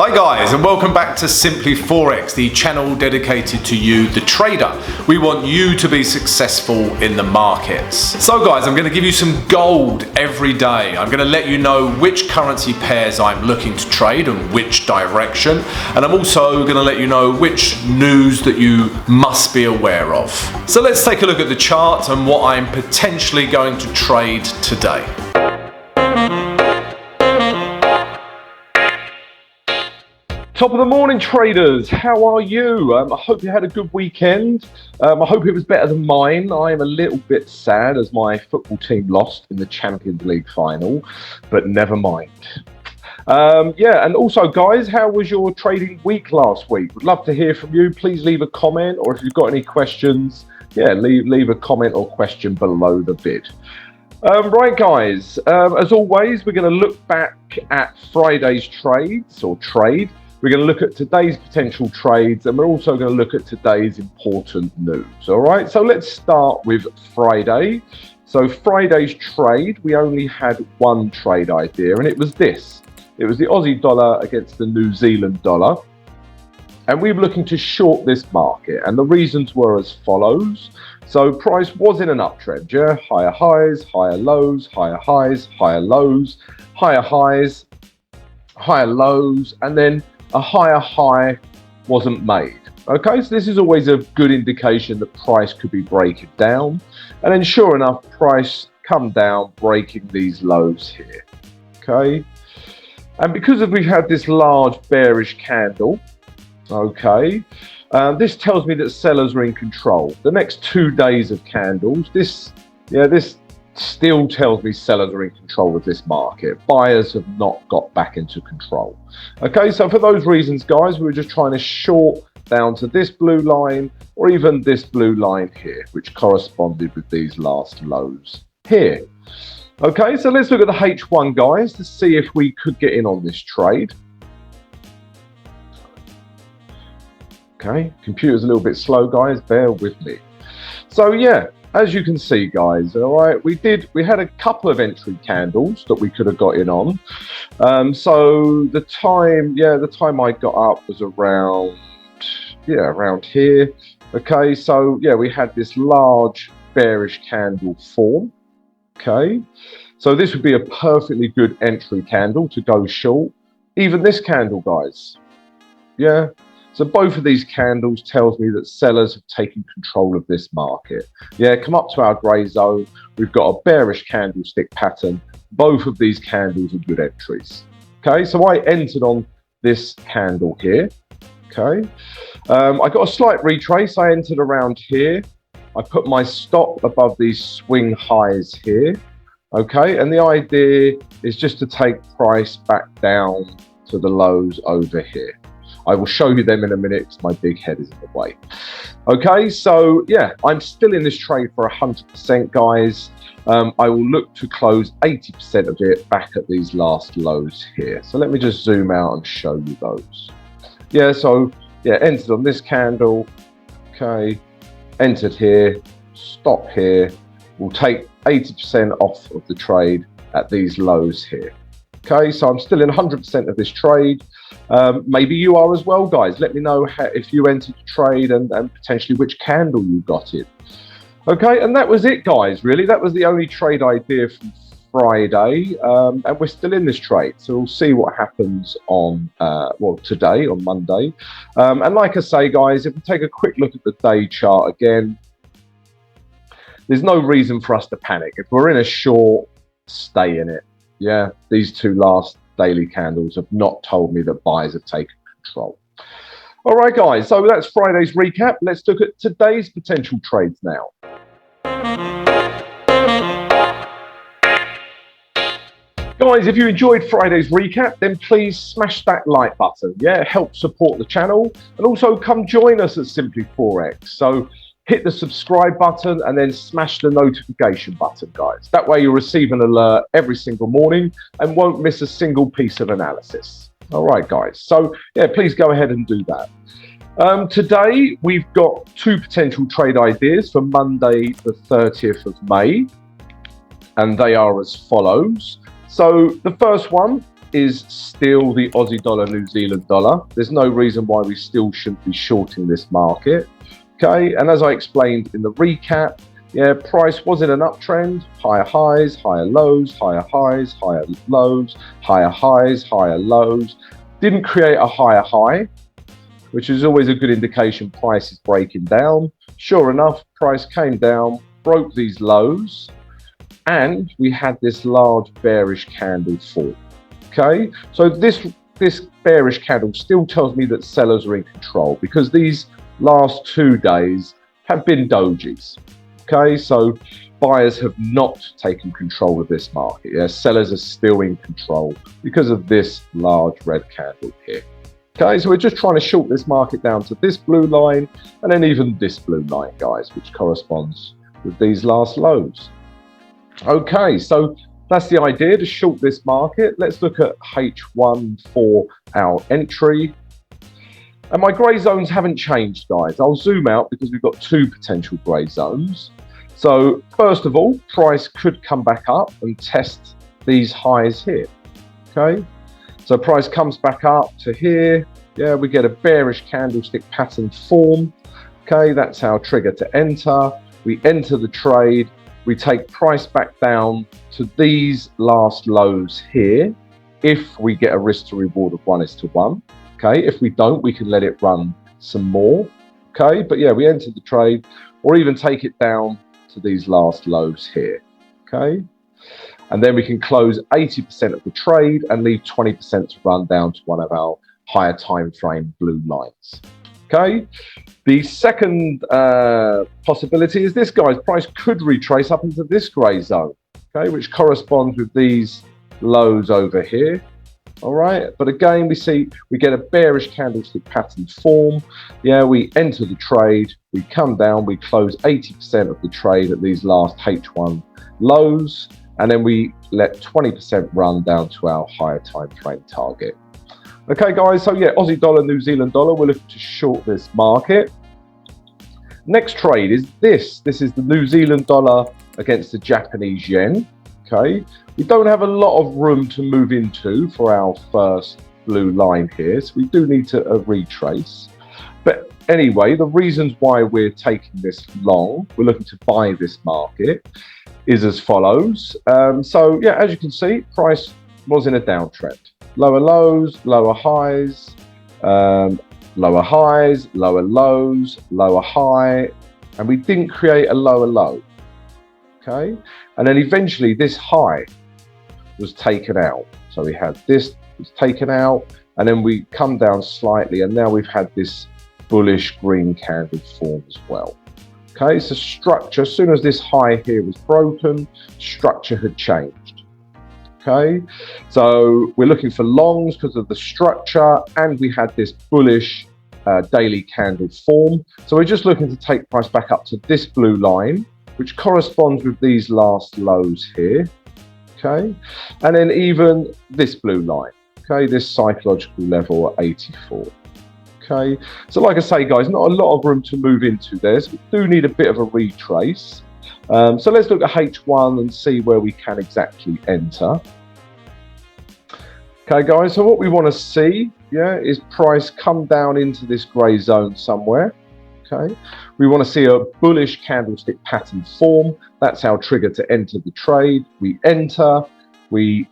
Hi guys, and welcome back to Simply Forex, the channel dedicated to you, the trader. We want you to be successful in the markets. So guys, I'm going to give you some gold every day. I'm going to let you know which currency pairs I'm looking to trade and which direction. And I'm also going to let you know which news that you must be aware of. So let's take a look at the chart and what I'm potentially going to trade today. Top of the morning, traders. How are you? I hope you had a good weekend. I hope it was better than mine. I am a little bit sad as my football team lost in the Champions League final, but never mind. Yeah, and also, guys, how was your trading week last week? Would love to hear from you. Please leave a comment, or if you've got any questions, yeah, leave a comment or question below the vid. Right, guys, as always, we're going to look back at Friday's trades or trade. We're going to look at today's potential trades, and we're also going to look at today's important news. All right, so let's start with Friday. So Friday's trade, we only had one trade idea, and it was this. It was the Aussie dollar against the New Zealand dollar. And we were looking to short this market, and the reasons were as follows. So price was in an uptrend, yeah? Higher highs, higher lows, higher highs, higher lows, higher highs, higher lows, and then a higher high wasn't made. Okay, so this is always a good indication that price could be breaking down. And then sure enough, price come down, breaking these lows here. Okay, and because we've had this large bearish candle, okay, this tells me that sellers are in control. The next 2 days of candles, this still tells me sellers are in control of this market. Buyers have not got back into control. Okay, so for those reasons, guys, we were just trying to short down to this blue line or even this blue line here, which corresponded with these last lows here. Okay, so let's look at the H1, guys, to see if we could get in on this trade. Okay, computer's a little bit slow, guys, bear with me. So yeah, as you can see, guys, all right, we had a couple of entry candles that we could have got in on. So the time I got up was around here. Okay, so yeah, we had this large bearish candle form. Okay, so this would be a perfectly good entry candle to go short. Even this candle, guys, yeah. So both of these candles tells me that sellers have taken control of this market. Yeah, come up to our grey zone. We've got a bearish candlestick pattern. Both of these candles are good entries. Okay, so I entered on this candle here. Okay, I got a slight retrace. I entered around here. I put my stop above these swing highs here. Okay, and the idea is just to take price back down to the lows over here. I will show you them in a minute because my big head is in the way. Okay, so yeah, I'm still in this trade for 100%, guys. I will look to close 80% of it back at these last lows here. So let me just zoom out and show you those. Yeah, so yeah, entered on this candle. Okay, entered here, stop here. We'll take 80% off of the trade at these lows here. Okay, so I'm still in 100% of this trade. Maybe you are as well, guys. Let me know if you entered the trade and potentially which candle you got in. Okay, and that was it, guys, really. That was the only trade idea from Friday, and we're still in this trade. So we'll see what happens on, today, on Monday. And like I say, guys, if we take a quick look at the day chart again, there's no reason for us to panic. If we're in a short, stay in it. Yeah, these two last daily candles have not told me that buyers have taken control. All right, guys, so that's Friday's recap. Let's look at today's potential trades now. Guys, if you enjoyed Friday's recap, then please smash that like button. Yeah, help support the channel. And also come join us at Simply Forex. So hit the subscribe button and then smash the notification button, guys. That way you'll receive an alert every single morning and won't miss a single piece of analysis. All right, guys. So yeah, please go ahead and do that. Today, we've got two potential trade ideas for Monday, the 30th of May. And they are as follows. So the first one is still the Aussie dollar, New Zealand dollar. There's no reason why we still shouldn't be shorting this market. Okay, and as I explained in the recap, yeah, price was in an uptrend, higher highs, higher lows, higher highs, higher lows, higher highs, higher lows. Didn't create a higher high, which is always a good indication price is breaking down. Sure enough, price came down, broke these lows, and we had this large bearish candle fall. Okay, so this bearish candle still tells me that sellers are in control because these last 2 days have been dojis. Okay, so buyers have not taken control of this market. Yeah, sellers are still in control because of this large red candle here. Okay, so we're just trying to short this market down to this blue line and then even this blue line, guys, which corresponds with these last lows. Okay, so that's the idea, to short this market. Let's look at H1 for our entry. And my grey zones haven't changed, guys. I'll zoom out because we've got 2 potential grey zones. So first of all, price could come back up and test these highs here. Okay, so price comes back up to here. Yeah, we get a bearish candlestick pattern form. Okay, that's our trigger to enter. We enter the trade. We take price back down to these last lows here. If we get a risk to reward of 1:1. Okay, if we don't, we can let it run some more. Okay, but yeah, we enter the trade or even take it down to these last lows here. Okay, and then we can close 80% of the trade and leave 20% to run down to one of our higher time frame blue lines. Okay, the second possibility is this, guys. Price could retrace up into this grey zone, okay, which corresponds with these lows over here. All right, but again, we see we get a bearish candlestick pattern form. Yeah, we enter the trade, we come down, we close 80% of the trade at these last H1 lows, and then we let 20% run down to our higher time frame target. Okay, guys, so yeah, Aussie dollar, New Zealand dollar, we're looking to short this market. Next trade is this. This is the New Zealand dollar against the Japanese yen. Okay, we don't have a lot of room to move into for our first blue line here, so we do need to retrace. But anyway, the reasons why we're taking this long, we're looking to buy this market, is as follows. So yeah, as you can see, price was in a downtrend. Lower lows, lower highs, lower highs, lower lows, lower high, and we didn't create a lower low. Okay, and then eventually this high was taken out. So we had this was taken out, and then we come down slightly, and now we've had this bullish green candle form as well. Okay, so structure, as soon as this high here was broken, structure had changed. Okay, so we're looking for longs because of the structure, and we had this bullish daily candle form. So we're just looking to take price back up to this blue line, which corresponds with these last lows here. Okay, and then even this blue line. Okay, this psychological level at 84. Okay, so like I say, guys, not a lot of room to move into there. So we do need a bit of a retrace. So let's look at H1 and see where we can exactly enter. Okay, guys, so what we want to see, yeah, is price come down into this grey zone somewhere. Okay, we want to see a bullish candlestick pattern form. That's our trigger to enter the trade. We enter, we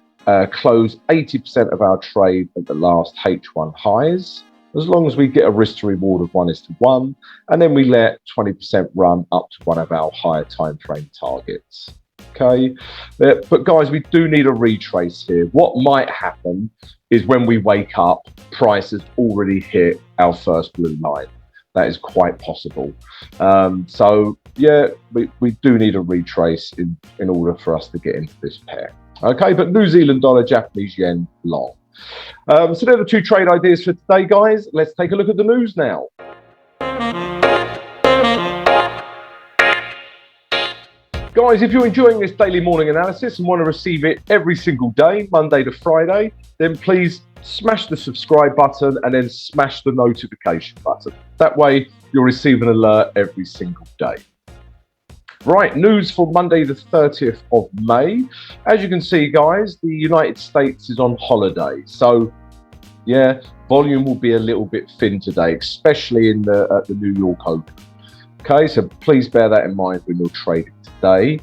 close 80% of our trade at the last H1 highs, as long as we get a risk to reward of 1:1, and then we let 20% run up to one of our higher time frame targets. Okay, but guys, we do need a retrace here. What might happen is when we wake up, price has already hit our first blue line. That is quite possible. So yeah, we do need a retrace in order for us to get into this pair. Okay, but New Zealand dollar, Japanese yen long. So they're the 2 trade ideas for today, guys. Let's take a look at the news now. Guys, if you're enjoying this daily morning analysis and want to receive it every single day, Monday to Friday, then please smash the subscribe button and then smash the notification button. That way you'll receive an alert every single day. Right, news for Monday the 30th of May. As you can see, guys, the United States is on holiday. So, yeah, volume will be a little bit thin today, especially in the New York Open. Okay, so please bear that in mind when you're trading today.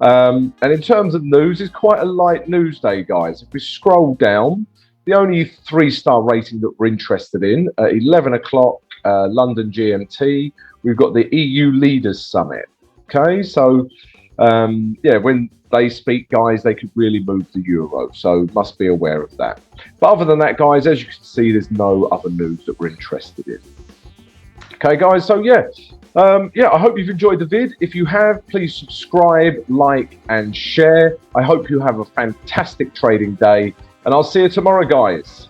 And in terms of news, it's quite a light news day, guys. If we scroll down, the only 3-star rating that we're interested in, at 11 o'clock London GMT, we've got the EU Leaders Summit. Okay, so yeah, when they speak, guys, they could really move the euro, so must be aware of that. But other than that, guys, as you can see, there's no other news that we're interested in. Okay, guys, so yeah, I hope you've enjoyed the vid. If you have, please subscribe, like, and share. I hope you have a fantastic trading day, and I'll see you tomorrow, guys.